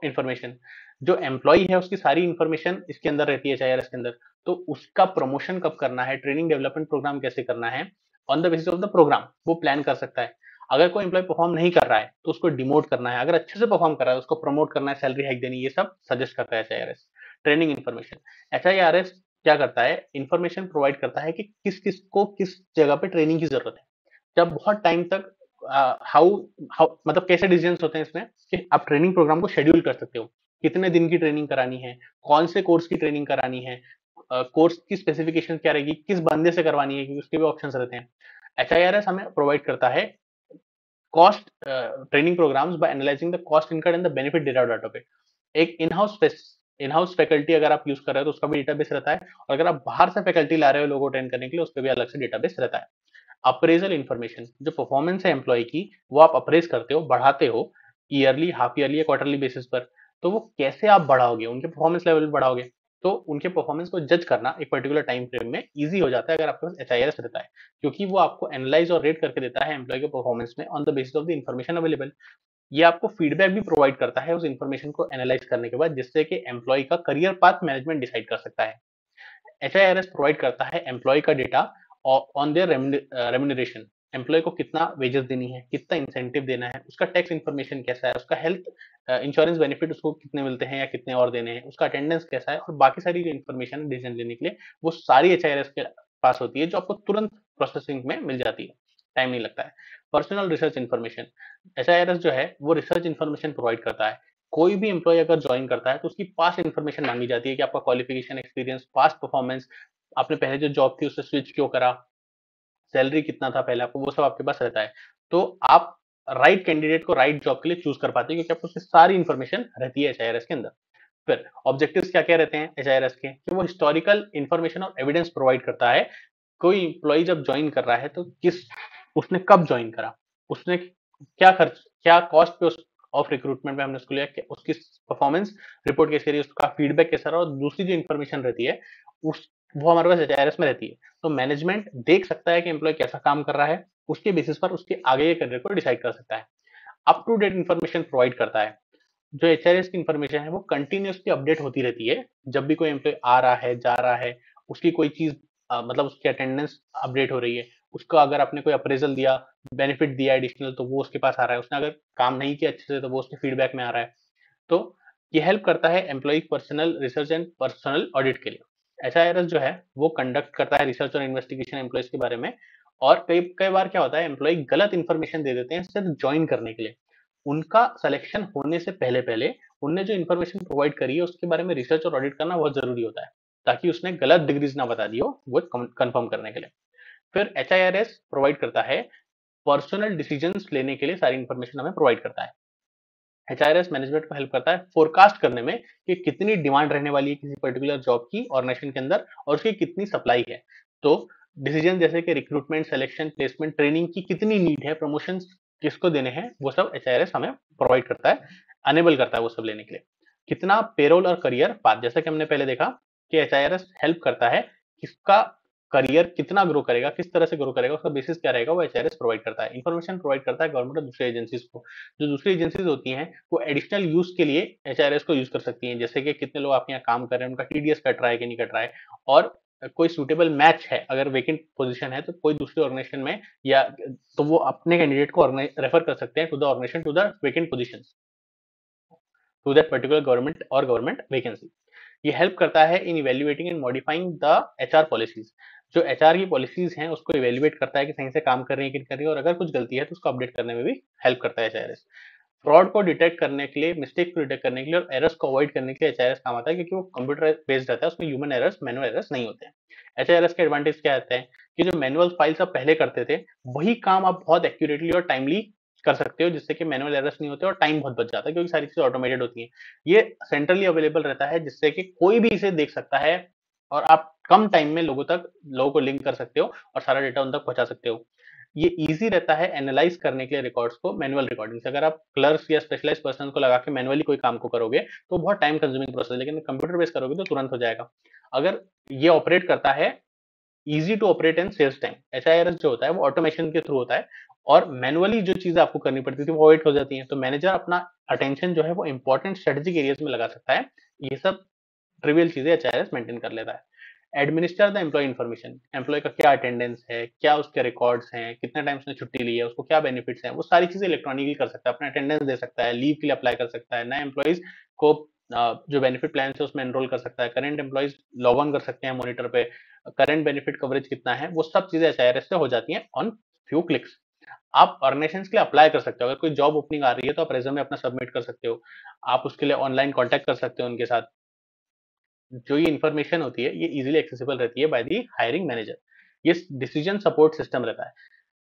A: इंफॉर्मेशन, जो एम्प्लॉय है उसकी सारी इंफॉर्मेशन इसके अंदर रहती है HIRS के अंदर। तो उसका प्रमोशन कब करना है, ट्रेनिंग डेवलपमेंट प्रोग्राम कैसे करना है, on the basis of the program वो प्लान कर सकता है। अगर कोई एम्प्लॉय परफॉर्म नहीं कर रहा है तो उसको डिमोट करना है, अगर अच्छे से परफॉर्म कर रहा है उसको प्रमोट करना है, सैलरी हाइक देनी, ये सब सजेस्ट करता है HIRS। ट्रेनिंग इन्फॉर्मेशन, HIRS क्या करता है, इन्फॉर्मेशन प्रोवाइड करता है कि किस किस को किस जगह पे ट्रेनिंग की जरूरत है। जब बहुत टाइम तक हाउ हाउ मतलब कैसे डिसीजन होते हैं इसमें, कि आप ट्रेनिंग प्रोग्राम को शेड्यूल कर सकते हो, कितने दिन की ट्रेनिंग करानी है, कौन से कोर्स की ट्रेनिंग करानी है, कोर्स की स्पेसिफिकेशन क्या रहेगी, किस बंदे से करवानी है, क्योंकि उसके भी ऑप्शंस रहते हैं। HIRS हमें प्रोवाइड करता है cost training programs by analyzing the cost incurred and the benefit data out of it. एक इन हाउस फैकल्टी अगर आप यूज कर रहे हो तो उसका भी डेटाबेस रहता है, और अगर आप बाहर से फैकल्टी ला रहे हो लोगों को ट्रेन करने के लिए, उसका भी अलग से डेटाबेस रहता है। अप्रेजल इन्फॉर्मेशन, जो परफॉर्मेंस है एम्प्लॉय की, वो आप अप्रेज करते हो, बढ़ाते हो ईयरली, हाफ ईयरली या क्वार्टरली बेसिस पर। तो वो कैसे आप बढ़ाओगे, उनके परफॉर्मेंस लेवल बढ़ाओगे, तो उनके परफॉर्मेंस को जज करना एक पर्टिकुलर टाइम फ्रेम में इजी हो जाता है अगर आपके पास HIRS रहता है, क्योंकि वो आपको एनालाइज और रेट करके देता है एम्प्लॉय के परफॉर्मेंस में on the basis of the information available. ये आपको फीडबैक भी प्रोवाइड करता है उस इन्फॉर्मेशन को एनालाइज करने के बाद, जिससे कि एम्प्लॉय का करियर पाथ मैनेजमेंट डिसाइड कर सकता है। HIRS प्रोवाइड करता है एम्प्लॉय का data on their remuneration, employee को कितना वेजेस देनी है, कितना इंसेंटिव देना है, उसका टैक्स इन्फॉर्मेशन कैसा है, उसका हेल्थ इंश्योरेंस बेनिफिट उसको कितने मिलते हैं या कितने और देने हैं, उसका अटेंडेंस कैसा है, और बाकी सारी जो इन्फॉर्मेशन है डिसीजन लेने के लिए, वो सारी HIRS के पास होती है, जो आपको तुरंत प्रोसेसिंग में मिल जाती है, टाइम नहीं लगता है। पर्सनल रिसर्च इन्फॉर्मेशन, HIRS जो है वो रिसर्च इन्फॉर्मेशन प्रोवाइड करता है। कोई भी एम्प्लॉय अगर ज्वाइन करता है तो उसकी पास्ट इन्फॉर्मेशन मांगी जाती है, कि आपका क्वालिफिकेशन, एक्सपीरियंस, पास्ट परफॉर्मेंस, आपने पहले जो जॉब थी उससे स्विच क्यों करा, सैलरी कितना था पहले आपको, वो सब आपके पास रहता है। तो आप राइट कैंडिडेट को राइट जॉब के लिए चूज कर पाते हैं, क्योंकि आपको उसकी सारी इन्फॉर्मेशन रहती है HIRS के अंदर। फिर ऑब्जेक्टिव्स क्या क्या रहते हैं HIRS के, कि वो हिस्टोरिकल इन्फॉर्मेशन और एविडेंस प्रोवाइड करता है। कोई इंप्लॉय जब ज्वाइन कर रहा है तो किस उसने कब ज्वाइन करा, उसने क्या खर्च, क्या कॉस्ट पे ऑफ रिक्रूटमेंट में हमने उसको लिया, उसकी परफॉर्मेंस रिपोर्ट कैसे रही, उसका फीडबैक कैसा रहा, और दूसरी जो इन्फॉर्मेशन रहती है उस वो हमारे पास HIRS में रहती है। तो मैनेजमेंट देख सकता है कि एम्प्लॉय कैसा काम कर रहा है, उसके बेसिस पर उसके आगे के करियर को डिसाइड कर सकता है। Up to date information provide करता है। जो HRS की इन्फॉर्मेशन है वो कंटिन्यूसली अपडेट होती रहती है, जब भी कोई एम्प्लॉय आ रहा है, जा रहा है, उसकी कोई चीज मतलब उसकी अटेंडेंस अपडेट हो रही है, उसका अगर आपने कोई अप्रेजल दिया, बेनिफिट दिया एडिशनल, तो वो उसके पास आ रहा है, उसने अगर काम नहीं किया अच्छे से तो वो उसके फीडबैक में आ रहा है। तो ये हेल्प करता है employee personnel research and personnel audit के लिए। HIRS जो है वो कंडक्ट करता है रिसर्च और इन्वेस्टिगेशन एम्प्लॉयज के बारे में। और कई कई बार क्या होता है, एम्प्लॉय गलत इन्फॉर्मेशन दे देते हैं सिर्फ ज्वाइन करने के लिए। उनका सिलेक्शन होने से पहले पहले उनने जो इन्फॉर्मेशन प्रोवाइड करी है उसके बारे में रिसर्च और ऑडिट करना बहुत जरूरी होता है, ताकि उसने गलत डिग्रीज ना बता दी हो, वो कंफर्म करने के लिए। फिर HIRS प्रोवाइड करता है पर्सनल डिसीजंस लेने के लिए सारी इन्फॉर्मेशन हमें प्रोवाइड करता है। HRS मैनेजमेंट को हेल्प करता है फोरकास्ट करने में कि कितनी डिमांड रहने वाली है किसी पर्टिकुलर जॉब की ऑर्गेनाइजेशन के अंदर, और उसकी कितनी सप्लाई है। तो डिसीजन जैसे कि रिक्रूटमेंट, सिलेक्शन, प्लेसमेंट, ट्रेनिंग की कितनी नीड है, प्रमोशन किसको देने हैं, वो सब HRS हमें प्रोवाइड करता है। अनेबल करता है वो सब लेने के लिए। कितना पेरोल और करियर पाथ, जैसा कि हमने पहले देखा कि एचआईआरएस हेल्प करता है किसका करियर कितना ग्रो करेगा, किस तरह से ग्रो करेगा, उसका बेसिस क्या रहेगा, वो एचआईआरएस प्रोवाइड करता है। इन्फॉर्मेशन प्रोवाइड करता है गवर्नमेंट और दूसरी एजेंसीज को। जो दूसरी एजेंसीज होती हैं वो एडिशनल यूज के लिए एचआईआरएस को यूज कर सकती हैं, जैसे कि कितने लोग आपके यहाँ काम कर रहे हैं, उनका टीडीएस कट रहा है कि नहीं कट रहा है, और कोई सुटेबल मैच है, अगर वेकेंट पोजीशन है तो कोई दूसरे ऑर्गेनाइजेशन में, या तो वो अपने कैंडिडेट को रेफर कर सकते हैं to the organisation to the vacant position, to that particular government और गवर्नमेंट वैकेंसी। ये हेल्प करता है in evaluating and modifying the HR policies. जो एचआर की पॉलिसीज हैं उसको इवेल्युएट करता है कि सही से काम कर रही है कि नहीं कर रही है, और अगर कुछ गलती है तो उसको अपडेट करने में भी हेल्प करता है एचआरएस। फ्रॉड को डिटेक्ट करने के लिए, मिस्टेक को डिटेक्ट करने के लिए और एरर्स को अवॉइड करने के लिए एचआरएस काम आता है, क्योंकि वो कंप्यूटर बेस्ड रहता है, उसमें ह्यूमन एरर्स, मैनुअल एरर्स नहीं होते हैं। एचआरएस के एडवांटेज क्या आते हैं कि जो मैनुअल फाइल्स आप पहले करते थे वही काम आप बहुत एक्यूरेटली और टाइमली कर सकते हो, जिससे कि मैनुअल एरर्स नहीं होते और टाइम बहुत बच जाता है, क्योंकि सारी चीजें ऑटोमेटेड होती हैं। ये सेंट्रली अवेलेबल रहता है, जिससे कि कोई भी इसे देख सकता है और आप कम टाइम में लोगों को लिंक कर सकते हो और सारा डेटा उन तक पहुंचा सकते हो। ये इजी रहता है एनालाइज करने के लिए रिकॉर्ड्स को मैनुअल रिकॉर्डिंग से। अगर आप क्लर्क्स या स्पेशलाइज पर्सन को लगा के मैनुअली कोई काम को करोगे तो बहुत टाइम कंज्यूमिंग प्रोसेस है, लेकिन कंप्यूटर बेस करोगे तो तुरंत हो जाएगा। अगर ये ऑपरेट करता है easy to operate and saves time. HIRS जो होता है वो ऑटोमेशन के थ्रू होता है, और मैनुअली जो चीजें आपको करनी पड़ती थी वो अवॉइड हो जाती हैं, तो मैनेजर अपना अटेंशन जो है वो इंपॉर्टेंट स्ट्रेटेजिक एरियाज में लगा सकता है। ये सब ट्रिवियल चीजें एचआरएस मेंटेन कर लेता है। Administer the employee information, employee का क्या अटेंडेंस है, क्या उसके रिकॉर्ड्स हैं, कितने टाइम उसने छुट्टी ली है, उसको क्या बेनिफिट्स हैं, वो सारी चीजें इलेक्ट्रॉनिकली कर सकता है। अपना अटेंडेंस दे सकता है, लीव के लिए अप्लाई कर सकता है, नए एम्प्लॉइज को जो बेनिफिट प्लान है उसमें एनरोल कर सकता है, करंट एम्प्लॉइज लॉग ऑन कर सकते हैं मॉनिटर पे, करंट बेनिफिट कवरेज कितना है, वो सब चीजें एचआईआरएस से हो जाती हैं ऑन फ्यू क्लिक्स। आप ऑर्गेनाइजेशन के लिए अप्लाई कर सकते हो, अगर कोई जॉब ओपनिंग आ रही है तो आप रेज्यूमे अपना सबमिट कर सकते हो, आप उसके लिए ऑनलाइन कॉन्टेक्ट कर सकते हो उनके साथ। जो ये इन्फॉर्मेशन होती है ये इजीली एक्सेसिबल रहती है बाय दी हायरिंग मैनेजर। ये डिसीजन सपोर्ट सिस्टम रहता है।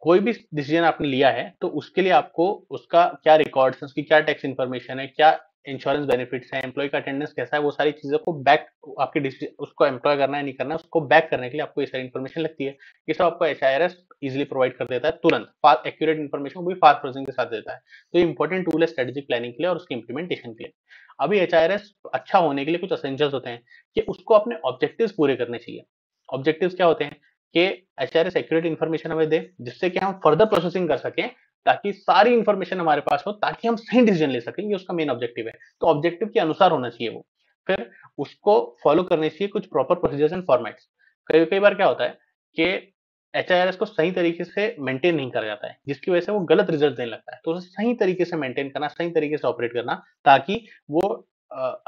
A: कोई भी डिसीजन आपने लिया है तो उसके लिए आपको उसका क्या रिकॉर्ड्स है, उसकी क्या टैक्स इन्फॉर्मेशन है, क्या इंश्योरेंस बेनिफिट्स है, एम्प्लॉय का अटेंडेंस कैसा है, वो सारी चीजों को बैक, आपकी उसको एम्प्लॉय करना है नहीं करना है उसको बैक करने के लिए आपको ये सारी इन्फॉर्मेशन लगती है। ये सब आपको एचआईआरएस इजीली प्रोवाइड कर देता है, तुरंत फास्ट एक्यूरेट इन्फॉर्मेशन वो भी फास्ट प्रोसेसिंग के साथ देता है। तो ये इंपॉर्टेंट टूल है स्ट्रेटेजिक प्लानिंग के लिए और उसकी इंप्लीमेंटेशन के लिए। अभी एचआईआरएस अच्छा होने के लिए कुछ एसेंशियल्स होते हैं कि उसको अपने ऑब्जेक्टिव्स पूरे करने चाहिए। ऑब्जेक्टिव्स क्या होते हैं कि एचआरएस एक्यूरेट इन्फॉर्मेशन हमें दे, जिससे कि हम फर्दर प्रोसेसिंग कर सकें, ताकि सारी इन्फॉर्मेशन हमारे पास हो, ताकि हम सही डिसीजन ले सकें। ये उसका मेन ऑब्जेक्टिव है। तो ऑब्जेक्टिव के अनुसार होना चाहिए वो। फिर उसको फॉलो करने चाहिए कुछ प्रॉपर प्रोसीजर्स एंड फॉर्मेट्स। कई कई बार क्या होता है कि एचआईआरएस को सही तरीके से मेंटेन नहीं करा जाता है, जिसकी वजह से वो गलत रिजल्ट देने लगता है। तो उसे सही तरीके से मेंटेन करना, सही तरीके से ऑपरेट करना, ताकि वो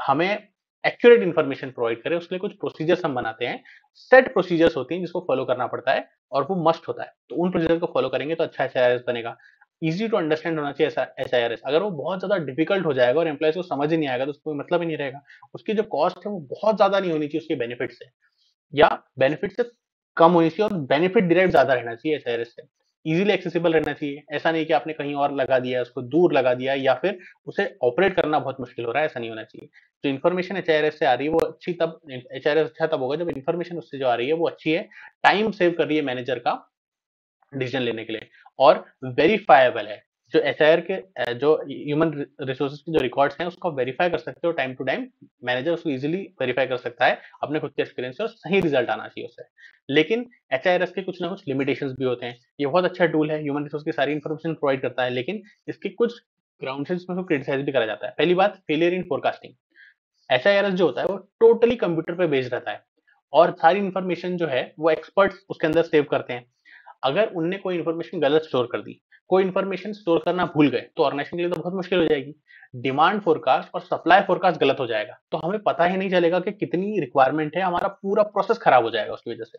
A: हमें एक्यूरेट इन्फॉर्मेशन प्रोवाइड करे। उसके लिए कुछ प्रोसीजर्स हम बनाते हैं, सेट प्रोसीजर्स होती हैं जिसको फॉलो करना पड़ता है, और वो मस्ट होता है। तो उन प्रोसीजर को फॉलो करेंगे तो अच्छा एचआईआरएस बनेगा। इजी टू अंडरस्टैंड होना चाहिए एचआईआरएस। अगर वो बहुत ज्यादा डिफिकल्ट हो जाएगा और एम्प्लॉयज को समझ ही नहीं आएगा तो उसको कोई मतलब ही नहीं रहेगा। उसकी जो कॉस्ट है वो बहुत ज्यादा नहीं होनी चाहिए उसके बेनिफिट से, या बेनिफिट से कम होनी चाहिए, और बेनिफिट डिराइव ज्यादा रहना चाहिए एचआरएस से। इजीली एक्सेसिबल रहना चाहिए। ऐसा नहीं कि आपने कहीं और लगा दिया, उसको दूर लगा दिया, या फिर उसे ऑपरेट करना बहुत मुश्किल हो रहा है, ऐसा नहीं होना चाहिए। जो इन्फॉर्मेशन एचआरएस से आ रही है वो अच्छी, तब एचआरएस अच्छा तब होगा जब इन्फॉर्मेशन उससे जो आ रही है वो अच्छी है, टाइम सेव कर रही है मैनेजर का डिसीजन लेने के लिए, और वेरीफाएबल है। जो एचआर के जो ह्यूमन रिसोर्सेज के जो रिकॉर्ड्स हैं उसको वेरीफाई कर सकते हो टाइम टू टाइम। मैनेजर उसको इजीली वेरीफाई कर सकता है अपने खुद के एक्सपीरियंस से, और सही रिजल्ट आना चाहिए उससे। लेकिन एचआरएस के कुछ ना कुछ लिमिटेशंस भी होते हैं। ये बहुत अच्छा टूल है, ह्यूमन रिसोर्स की सारी इन्फॉर्मेशन प्रोवाइड करता है, लेकिन इसके कुछ ग्राउंड से इसमें क्रिटिसाइज भी करा जाता है। पहली बात, फेलियर इन फोरकास्टिंग। एचआईआरएस जो होता है वो टोटली कंप्यूटर पे बेस्ड रहता है, और सारी इन्फॉर्मेशन जो है वो एक्सपर्ट्स उसके अंदर सेव करते हैं। अगर उनने कोई इन्फॉर्मेशन गलत स्टोर कर दी, कोई इन्फॉर्मेशन स्टोर करना भूल गए, तो ऑर्गेनाइजेशन के लिए तो बहुत मुश्किल हो जाएगी। डिमांड फोरकास्ट और सप्लाई फोरकास्ट गलत हो जाएगा, तो हमें पता ही नहीं चलेगा कि कितनी रिक्वायरमेंट है, हमारा पूरा प्रोसेस खराब हो जाएगा उसकी वजह से।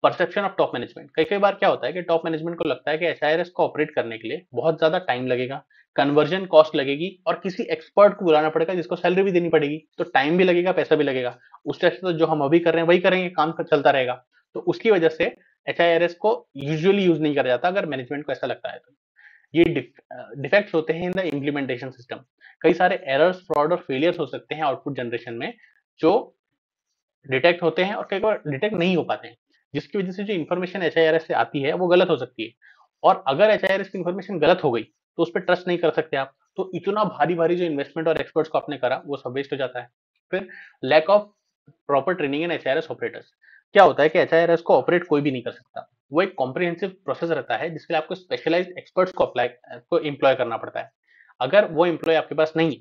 A: Perception of top management. कई कई बार क्या होता है कि टॉप मैनेजमेंट को लगता है कि एचआईआरएस को ऑपरेट करने के लिए बहुत ज्यादा टाइम लगेगा, कन्वर्जन कॉस्ट लगेगी, और किसी एक्सपर्ट को बुलाना पड़ेगा जिसको सैलरी भी देनी पड़ेगी, तो टाइम भी लगेगा, पैसा भी लगेगा। उससे अच्छा तो जो हम अभी कर रहे हैं वही करेंगे, काम चलता रहेगा। तो उसकी वजह से एचआईआरएस को यूजुअली यूज नहीं करा जाता, अगर मैनेजमेंट को ऐसा लगता है तो। ये डिफेक्ट्स होते हैं इन द इम्प्लीमेंटेशन सिस्टम। कई सारे एरर्स, फ्रॉड और फेलियर्स हो सकते हैं आउटपुट जनरेशन में, जो डिटेक्ट होते हैं और कई बार डिटेक्ट नहीं हो पाते हैं, जिसकी वजह से जो इन्फॉर्मेशन एचआईआरएस से आती है वो गलत हो सकती है। और अगर एचआईआरएस की इन्फॉर्मेशन गलत हो गई तो उस पर ट्रस्ट नहीं कर सकते आप। तो इतना भारी-भारी जो इन्वेस्टमेंट और एक्सपर्ट्स को आपने करा, वो सब वेस्ट हो जाता है। फिर lack of proper training in HRS operators. क्या होता है कि एचआरएस को ऑपरेट कोई भी नहीं कर सकता। वो एक कॉम्प्रिहेंसिव प्रोसेस रहता है जिसके लिए आपको स्पेशलाइज्ड एक्सपर्ट्स को एम्प्लॉय करना पड़ता है। अगर वो एम्प्लॉय आपके पास नहीं है,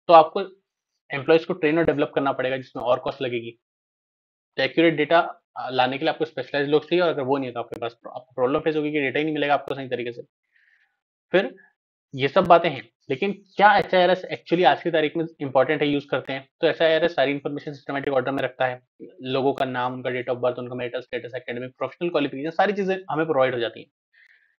A: तो आपको एम्प्लॉइज को ट्रेन और डेवलप करना पड़ेगा जिसमें और कॉस्ट लगेगी। तो एक्यूरेट डेटा लाने के लिए आपको स्पेशलाइज्ड लोग चाहिए और अगर वो नहीं है तो आपके पास आपको प्रॉब्लम फेस होगी कि डेटा ही नहीं मिलेगा आपको सही तरीके से। फिर ये सब बातें हैं, लेकिन क्या एचआईआरएस एक्चुअली आज की तारीख में इंपॉर्टेंट है, यूज करते हैं? तो एचआईआरएस सारी इन्फॉर्मेशन सिस्टमेटिक ऑर्डर में रखता है। लोगों का नाम, उनका डेट ऑफ बर्थ, उनका marital status, academic, professional qualification, सारी चीजें हमें प्रोवाइड हो जाती हैं।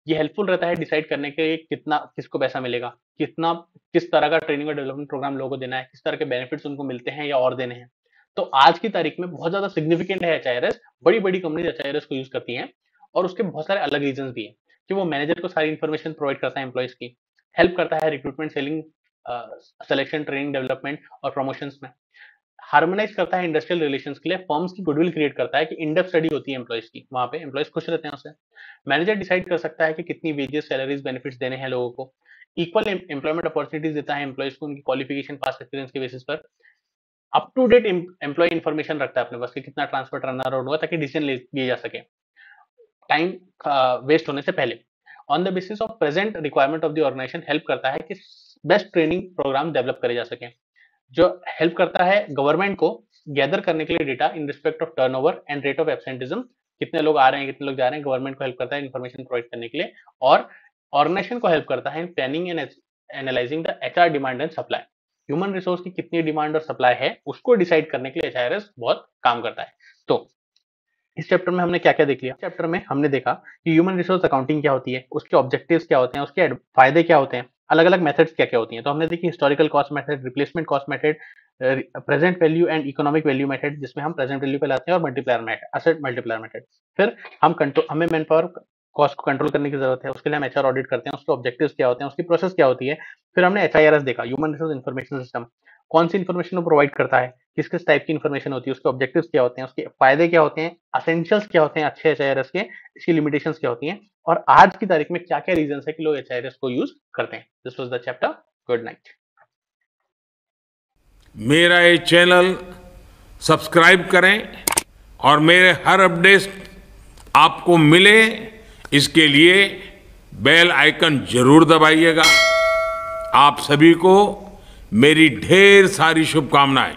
A: ये हेल्पफुल रहता है डिसाइड करने के लिए कितना किसको पैसा मिलेगा, कितना किस तरह का ट्रेनिंग और डेवलपमेंट प्रोग्राम लोगों को देना है, किस तरह के बेनिफिट्स उनको मिलते हैं या और देने हैं। तो आज की तारीख में बहुत ज्यादा सिग्निफिकेंट है एचआईआरएस। बड़ी-बड़ी कंपनीज एचआईआरएस को यूज करती हैं और उसके बहुत सारे अलग रीजंस भी हैं कि वो मैनेजर को सारी इन्फॉर्मेशन प्रोवाइड करता है एम्प्लॉइज की, हेल्प करता है recruitment, selling, selection, training, development और प्रमोशंस में, हार्मोनाइज करता है इंडस्ट्रियल रिलेशंस के लिए, फर्म्स की गुडविल क्रिएट करता है कि इन डेप्थ स्टडी होती है एम्प्लॉइज की, वहां पे एम्प्लॉइज खुश रहते हैं उससे। मैनेजर डिसाइड कर सकता है कि कितनी वेजेस, सैलरीज, बेनिफिट्स देने हैं लोगों को। इक्वल एम्प्लॉयमेंट अपॉर्चुनिटीज देता है एम्प्लॉइज को उनकी क्वालिफिकेशन, पास्ट एक्सपीरियंस के बेसिस पर। Up to date employee information रखता है अपने पास कि कितना ट्रांसफर टर्नर हुआ ताकि डिसीजन लिए जा सके टाइम वेस्ट होने से पहले। On the basis of present requirement of the organization help करता है कि बेस्ट ट्रेनिंग प्रोग्राम डेवलप करे जा सके। जो हेल्प करता है गवर्नमेंट को गैदर करने के लिए data in respect of turnover and rate of absenteeism, कितने लोग आ रहे हैं, कितने लोग जा रहे हैं, गवर्नमेंट को हेल्प करता है इन्फॉर्मेशन प्रोवाइड करने के लिए। और ऑर्गेनाइजेशन को हेल्प करता है in planning and analysing the HR demand and supply. Human resource की कितनी डिमांड और सप्लाई है उसको डिसाइड करने के लिए एचआरएस बहुत काम करता है। तो इस चैप्टर में हमने क्या क्या देख लिया? चैप्टर में हमने देखा कि ह्यूमन रिसोर्स अकाउंटिंग क्या होती है, उसके ऑब्जेक्टिव्स क्या होते हैं, उसके फायदे क्या होते हैं, अलग अलग मेथड्स क्या क्या होती हैं। तो हमने देखी historical cost method, replacement cost method, present value and economic value method, जिसमें हम प्रेजेंट वैल्यू पे लाते हैं, और multiplier method, asset multiplier method. फिर हमें मैन पावर कॉस्ट को कंट्रोल करने की जरूरत है, उसके लिए हम एचआर ऑडिट करते हैं, उसके ऑब्जेक्टिव्स क्या होते हैं, उसकी प्रोसेस क्या होती है। फिर हमने एचआईआरएस देखा, ह्यूमन रिसोर्स इन्फॉर्मेशन सिस्टम, कौन सी इन्फॉर्मेशन को प्रोवाइड करता है, किस किस टाइप की इन्फॉर्मेशन होती है, उसके ऑब्जेक्टिव्स क्या होते हैं, उसके फायदे क्या होते हैं, एसेंशियल्स क्या होते हैं अच्छे एचआईआरएस के, इसकी लिमिटेशंस क्या होती हैं, और आज की तारीख में क्या क्या रीजंस है कि लोग एचआईआरएस को यूज करते हैं। This was the chapter. Good night.
B: मेरा ये चैनल सब्सक्राइब करें और मेरे हर अपडेट आपको मिले, इसके लिए बेल आइकन जरूर दबाइएगा। आप सभी को मेरी ढेर सारी शुभकामनाएं।